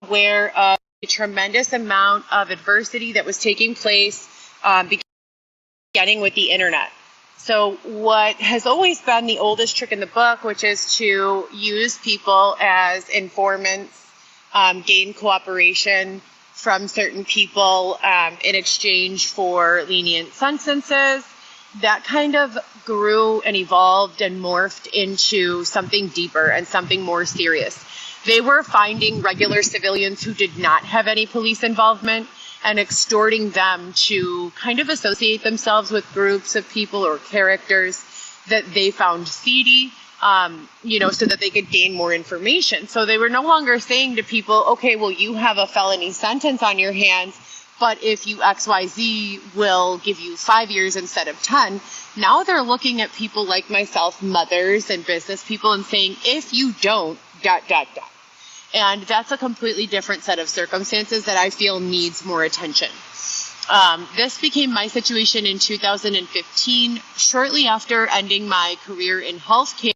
aware of a tremendous amount of adversity that was taking place beginning with the internet. So what has always been the oldest trick in the book, which is to use people as informants, gain cooperation from certain people in exchange for lenient sentences, that kind of grew and evolved and morphed into something deeper and something more serious. They were finding regular civilians who did not have any police involvement and extorting them to kind of associate themselves with groups of people or characters that they found seedy, so that they could gain more information. So they were no longer saying to people, okay, well, you have a felony sentence on your hands, but if you XYZ, we'll give you 5 years instead of 10. Now they're looking at people like myself, mothers and business people, and saying, if you don't, ... And that's a completely different set of circumstances that I feel needs more attention. This became my situation in 2015, shortly after ending my career in healthcare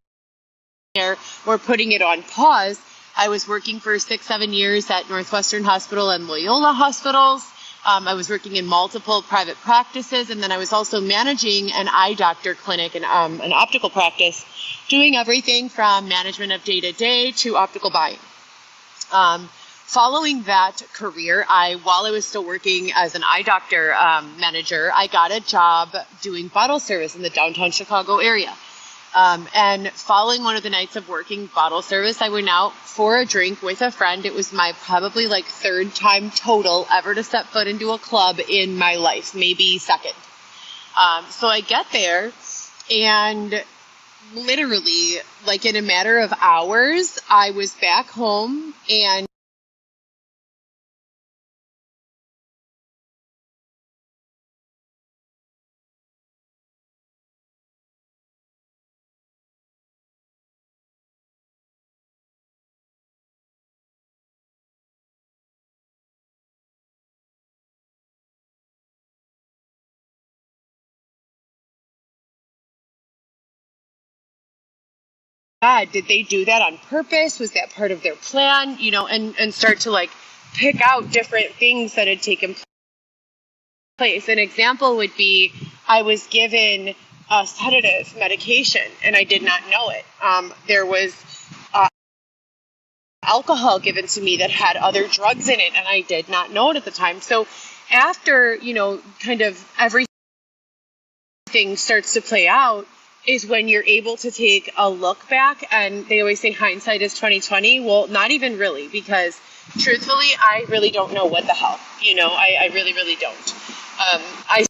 or putting it on pause. I was working for 6-7 years at Northwestern Hospital and Loyola hospitals. I was working in multiple private practices, and then I was also managing an eye doctor clinic and an optical practice, doing everything from management of day-to-day to optical buying. Following that career, while I was still working as an eye doctor manager, I got a job doing bottle service in the downtown Chicago area. And following one of the nights of working bottle service, I went out for a drink with a friend. It was my probably third time total ever to step foot into a club in my life, maybe second. So I get there, and literally, in a matter of hours, I was back home, and God, did they do that on purpose? Was that part of their plan? And start to pick out different things that had taken place. An example would be I was given a sedative medication and I did not know it. There was alcohol given to me that had other drugs in it and I did not know it at the time. So after, kind of everything starts to play out, is when you're able to take a look back, and they always say hindsight is 20/20. Well, not even really, because truthfully, I really don't know what the hell, I really, really don't. I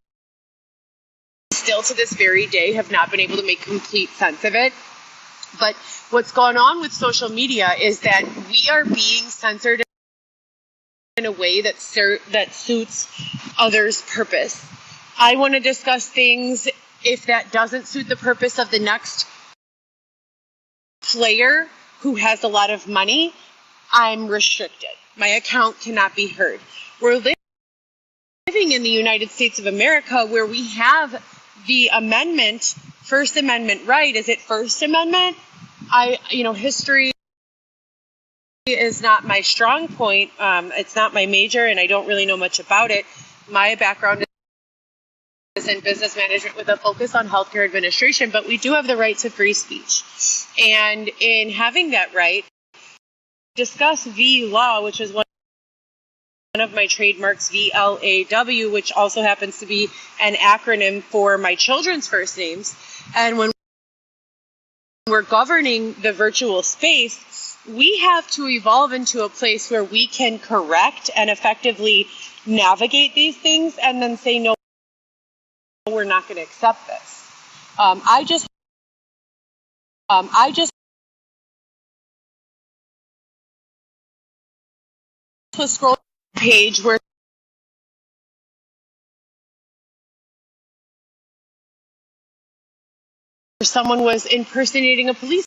still to this very day have not been able to make complete sense of it. But what's going on with social media is that we are being censored in a way that suits others' purpose. I want to discuss things. If that doesn't suit the purpose of the next player who has a lot of money, I'm restricted. My account cannot be heard. We're living in the United States of America where we have the amendment, First Amendment right. Is it First Amendment? History is not my strong point. It's not my major, and I don't really know much about it. My background is in business management with a focus on healthcare administration, but we do have the right to free speech. And in having that right, discuss V law, which is one of my trademarks, VLAW, which also happens to be an acronym for my children's first names. And when we're governing the virtual space, we have to evolve into a place where we can correct and effectively navigate these things and then say, no, we're not going to accept this. I just was scrolling a page where someone was impersonating a police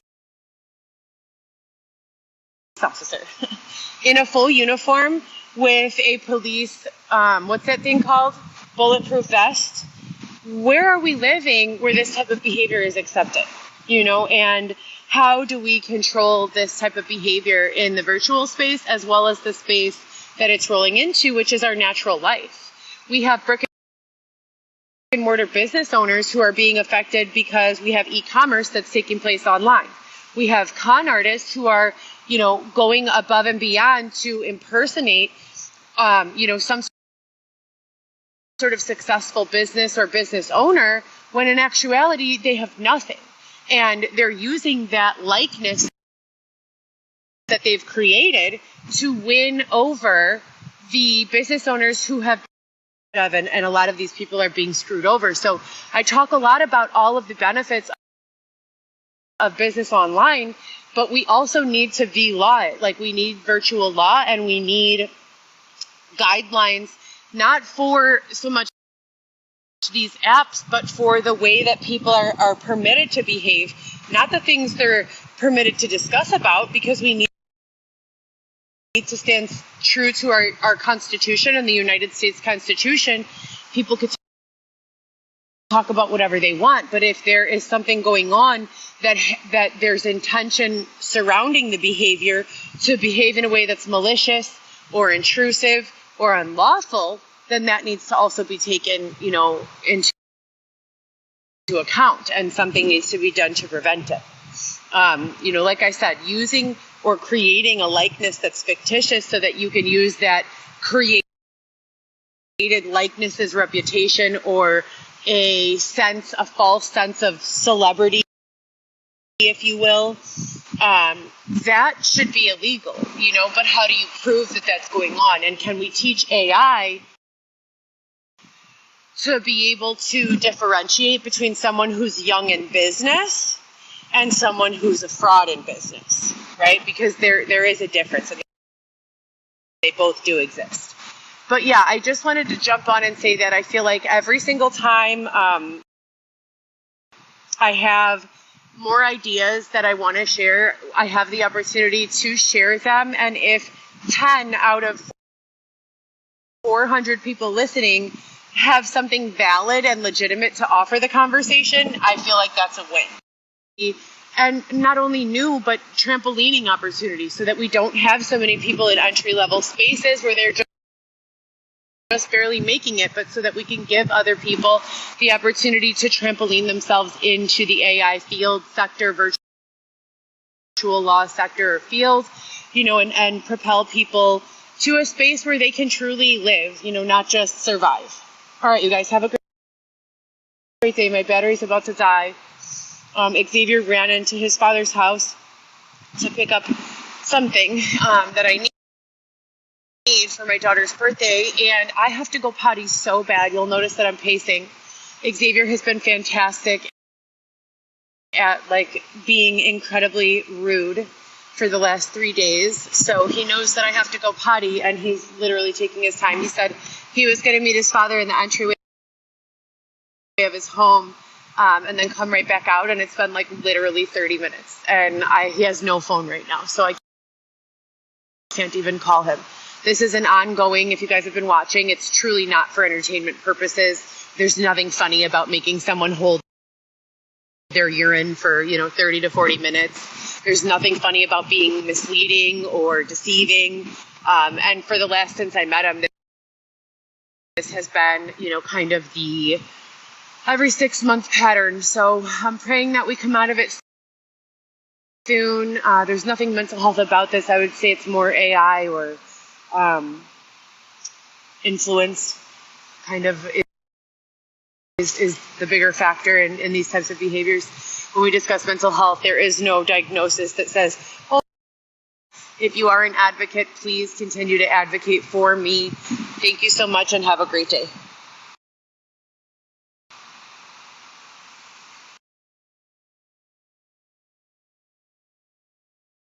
officer in a full uniform with a police, what's that thing called? Bulletproof vest. Where are we living where this type of behavior is accepted? And how do we control this type of behavior in the virtual space as well as the space that it's rolling into, which is our natural life. We have brick and mortar business owners who are being affected because we have e-commerce that's taking place online. We have con artists who are, going above and beyond to impersonate, some sort of successful business or business owner, when in actuality they have nothing. And they're using that likeness that they've created to win over the business owners who have, and a lot of these people are being screwed over. So I talk a lot about all of the benefits of business online, but we also need to law it. Like, we need virtual law, and we need guidelines, not for so much these apps, but for the way that people are permitted to behave, not the things they're permitted to discuss about, because we need to stand true to our Constitution and the United States Constitution. People could talk about whatever they want, but if there is something going on that there's intention surrounding the behavior to behave in a way that's malicious or intrusive or unlawful, then that needs to also be taken, into account, and something needs to be done to prevent it. Like I said, using or creating a likeness that's fictitious so that you can use that created likeness's reputation or a false sense of celebrity, if you will, that should be illegal, but how do you prove that that's going on? And can we teach AI to be able to differentiate between someone who's young in business and someone who's a fraud in business, right? Because there is a difference, and they both do exist. But yeah, I just wanted to jump on and say that I feel like every single time I have more ideas that I want to share, I have the opportunity to share them. And if 10 out of 400 people listening have something valid and legitimate to offer the conversation, I feel like that's a win. And not only new, but trampolining opportunities, so that we don't have so many people in entry-level spaces where they're just barely making it, but so that we can give other people the opportunity to trampoline themselves into the AI field, sector, virtual law sector or field, and propel people to a space where they can truly live, not just survive. All right, you guys, have a great day. My battery's about to die. Xavier ran into his father's house to pick up something that I need for my daughter's birthday, and I have to go potty so bad. You'll notice that I'm pacing. Xavier has been fantastic at being incredibly rude for the last 3 days, so he knows that I have to go potty, and he's literally taking his time. He said he was going to meet his father in the entryway of his home, and then come right back out, and it's been literally 30 minutes, and he has no phone right now, so I can't even call him. This is an ongoing, if you guys have been watching, it's truly not for entertainment purposes. There's nothing funny about making someone hold their urine for 30 to 40 minutes. There's nothing funny about being misleading or deceiving, and for the last, since I met him, this has been kind of the every 6-month pattern. So I'm praying that we come out of it soon. There's nothing mental health about this. I would say it's more AI or influence kind of is the bigger factor in these types of behaviors. When we discuss mental health, there is no diagnosis that says, oh, if you are an advocate, please continue to advocate for me. Thank you so much and have a great day.